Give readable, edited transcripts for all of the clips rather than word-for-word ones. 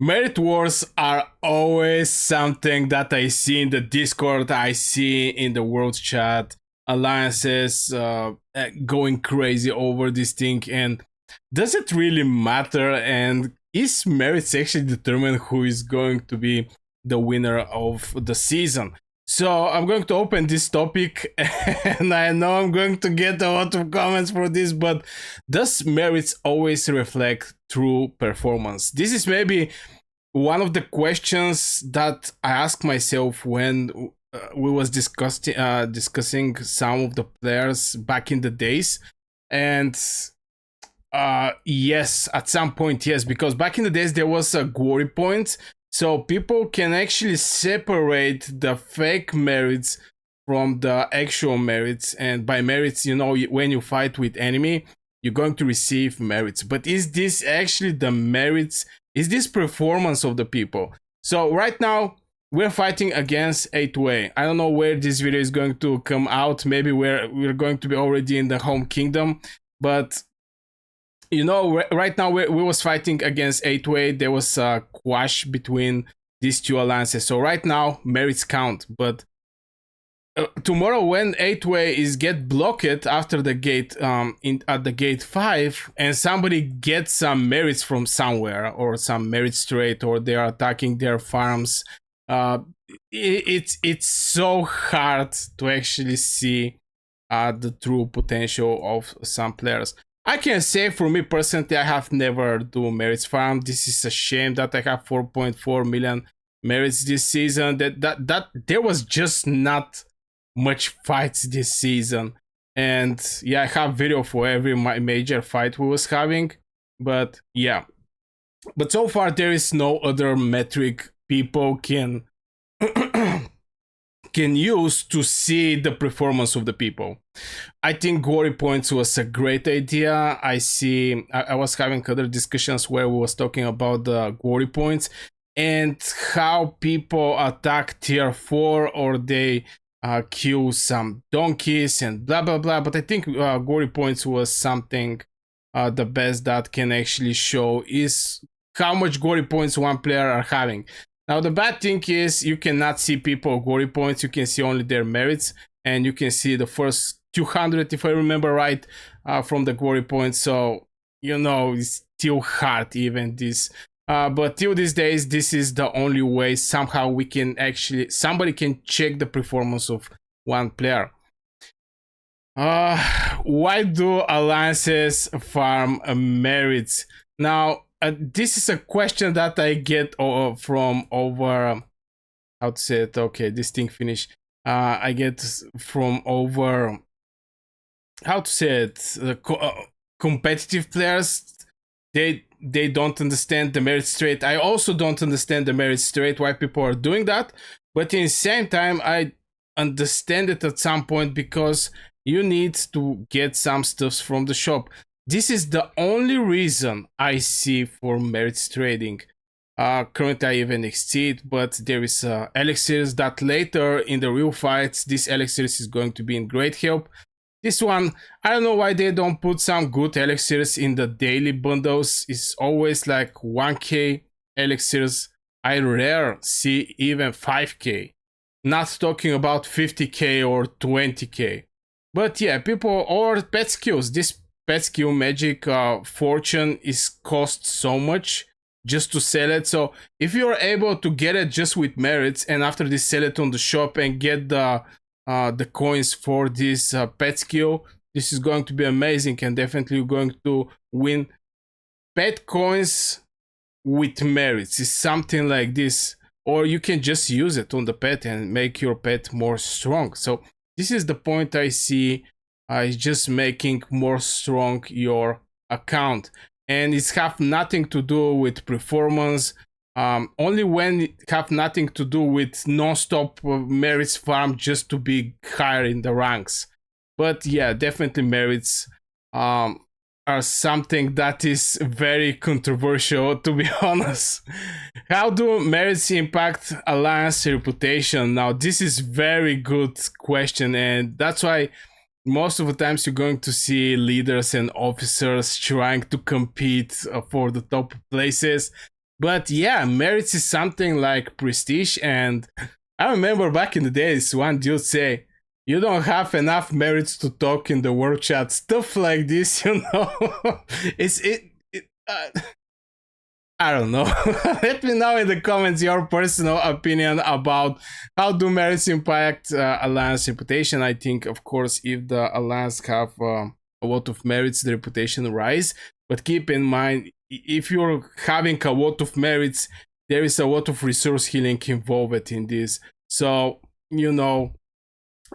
Merit wars are always something that I see in the Discord, I see in the world chat, alliances going crazy over this thing. And does it really matter? And is merits actually determine who is going to be the winner of the season? So I'm going to open this topic, and I know I'm going to get a lot of comments for this, but does merits always reflect true performance? This is maybe one of the questions that I asked myself when we was discussing some of the players back in the days, and yes, at some point, yes, because back in the days there was a glory point, so people can actually separate the fake merits from the actual merits. And by merits, you know, when you fight with enemy, you're going to receive merits. But is this actually the merits? Is this performance of the people? So right now we're fighting against 8-way. I don't know where this video is going to come out. Maybe we're going to be already in the home kingdom, but you know, right now we was fighting against 8-way. There was a quash between these two alliances. So right now merits count, but tomorrow when 8-way is get blocked after the gate in at the gate 5, and somebody gets some merits from somewhere, or some merit straight, or they are attacking their farms, uh it's so hard to actually see the true potential of some players. I can say for me personally, I have never do merits farm. This is a shame that I have 4.4 million merits this season. That there was just not much fights this season. And yeah, I have video for every major fight we was having. But yeah, but so far there is no other metric people can can use to see the performance of the people. I think glory points was a great idea. I was having other discussions where we was talking about the glory points and how people attack tier 4, or they kill some donkeys and blah blah blah. But I think glory points was something the best that can actually show is how much glory points one player are having. Now the bad thing is you cannot see people glory points, you can see only their merits, and you can see the first 200, if I remember right, from the glory points. So, you know, it's still hard even this. But till these days, this is the only way somehow we can actually, somebody can check the performance of one player. Why do alliances farm merits? Now, this is a question that I get from over. How to say it? Okay, this thing finished. I get from over. How to say it? Competitive players. They don't understand the merit straight. I also don't understand the merit straight. Why people are doing that? But in the same time, I understand it at some point because you need to get some stuffs from the shop. This is the only reason I see for merits trading. Currently I even exceed, but there is elixirs that later in the real fights, this elixirs is going to be in great help. This one, I don't know why they don't put some good elixirs in the daily bundles. It's always like 1k elixirs. I rare see even 5k. Not talking about 50k or 20k. But yeah, people, or pet skills. This pet skill magic fortune is cost so much just to sell it. So if you're able to get it just with merits, and after this sell it on the shop and get the coins for this pet skill, this is going to be amazing, and definitely going to win pet coins with merits. It's something like this, or you can just use it on the pet and make your pet more strong. So this is the point I see. It's just making more strong your account, and it's have nothing to do with performance. Only when it have nothing to do with non-stop merits farm just to be higher in the ranks. But yeah, definitely merits are something that is very controversial, to be honest. How do merits impact alliance reputation? Now, this is very good question, and that's why most of the times you're going to see leaders and officers trying to compete for the top places. But yeah, merits is something like prestige. And I remember back in the days, one dude say, "You don't have enough merits to talk in the world chat." Stuff like this, you know. it's it I don't know. Let me know in the comments your personal opinion about how do merits impact alliance reputation. I think, of course, if the alliance have a lot of merits, the reputation rise. But keep in mind, if you're having a lot of merits, there is a lot of resource healing involved in this. So you know,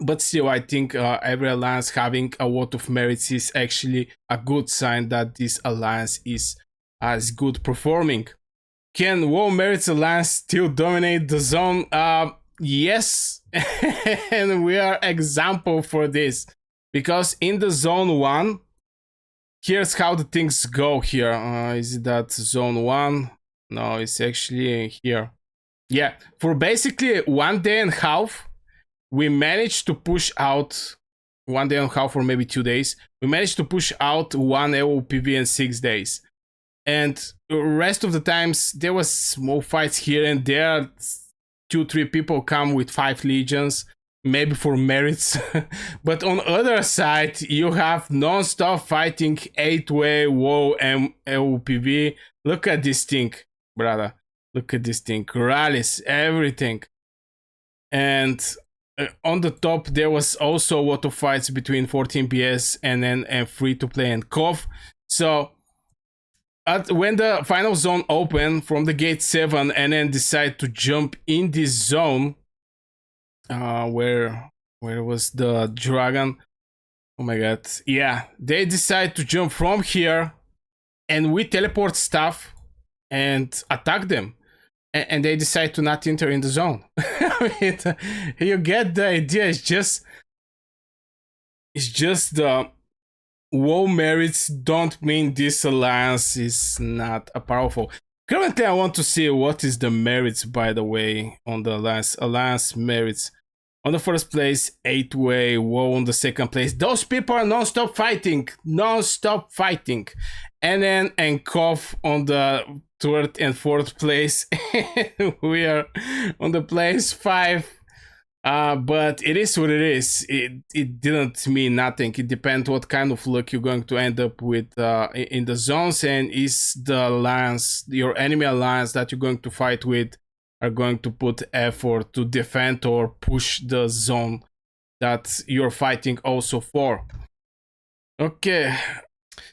but still, I think every alliance having a lot of merits is actually a good sign that this alliance is as good performing. Can WoW Merits Alliance still dominate the zone? Yes, and we are example for this, because in the zone 1, here's how the things go here. Is it that zone 1? No, it's actually here. Yeah, for basically 1 day and a half, we managed to push out 1 day and a half, or maybe 2 days. We managed to push out 1 AOPV in 6 days. And the rest of the times there was small fights here and there. 2-3 people come with 5 legions, maybe for merits. But on other side, you have non-stop fighting 8-way WoW and LPV. Look at this thing, brother. Look at this thing. Rallies, everything. And on the top, there was also a lot of fights between 14 PS and then free to play and KOF. So when the final zone opened from the gate 7 and then decide to jump in this zone, where was the dragon? Oh my god. Yeah, they decide to jump from here, and we teleport stuff and attack them. And they decide to not enter in the zone. I mean, you get the idea. It's just the WoW merits don't mean this alliance is not a powerful. Currently, I want to see what is the merits, by the way, on the alliance merits. On the first place, 8-way, WoW on the second place. Those people are non-stop fighting. Non-stop fighting. And then KOF on the third and fourth place. We are on the place 5. But it is what it is. It didn't mean nothing. It depends what kind of luck you're going to end up with in the zones, and is the alliance, your enemy alliance that you're going to fight with, are going to put effort to defend or push the zone that you're fighting also for. Okay,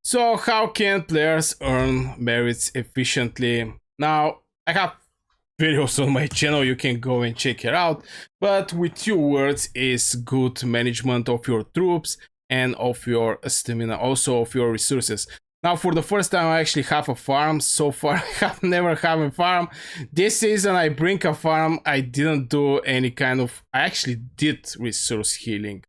so how can players earn merits efficiently? Now, I have videos on my channel, you can go and check it out, but with 2 words is good management of your troops and of your stamina, also of your resources. Now, for the first time, I actually have a farm. So far, I have never had a farm. This season, I bring a farm. I didn't do any kind of, I actually did resource healing.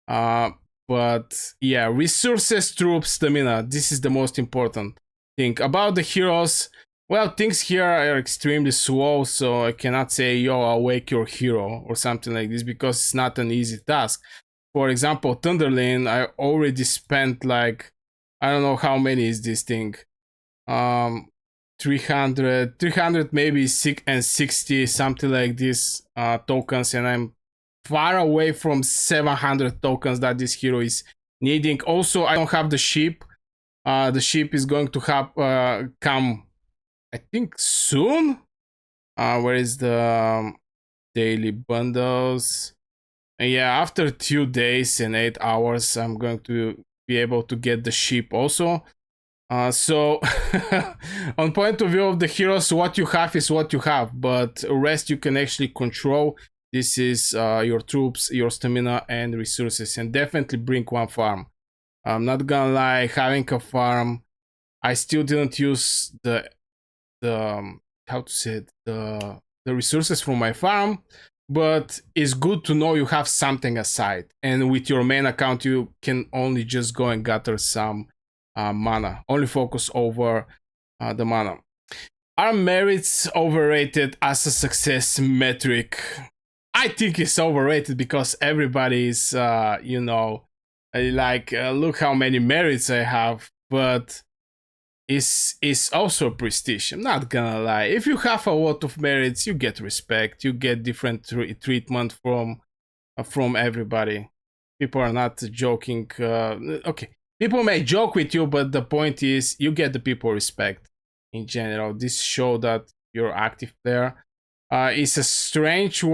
But yeah, resources, troops, stamina, this is the most important thing. About the heroes, well, things here are extremely slow, so I cannot say, yo, awake your hero or something like this, because it's not an easy task. For example, Thunderlane, I already spent like, I don't know how many is this thing. 300 maybe 60, something like this, tokens, and I'm far away from 700 tokens that this hero is needing. Also, I don't have the ship. The ship is going to have come, I think, soon. Where is the daily bundles? And yeah, after 2 days and 8 hours, I'm going to be able to get the ship also. So on point of view of the heroes, what you have is what you have, but the rest you can actually control. This is your troops, your stamina, and resources, and definitely bring one farm. I'm not gonna lie, having a farm, I still didn't use the how to say it, the resources from my farm, but it's good to know you have something aside, and with your main account you can only just go and gather some mana, only focus over the mana. Are merits overrated as a success metric? I think it's overrated, because everybody is like, look how many merits I have, but is also prestige. I'm not gonna lie. If you have a lot of merits, you get respect. You get different treatment from everybody. People are not joking. Okay, people may joke with you, but the point is you get the people respect in general. This show that you're active player. It's a strange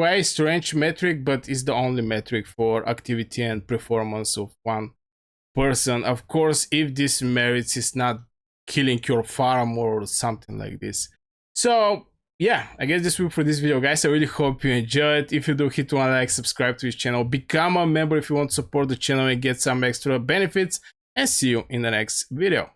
metric, but it's the only metric for activity and performance of one person. Of course, if this merits is not killing your farm or something like this. So yeah, I guess this will for this video, guys. I really hope you enjoyed. If you do, hit one like, subscribe to this channel, become a member if you want to support the channel and get some extra benefits, and see you in the next video.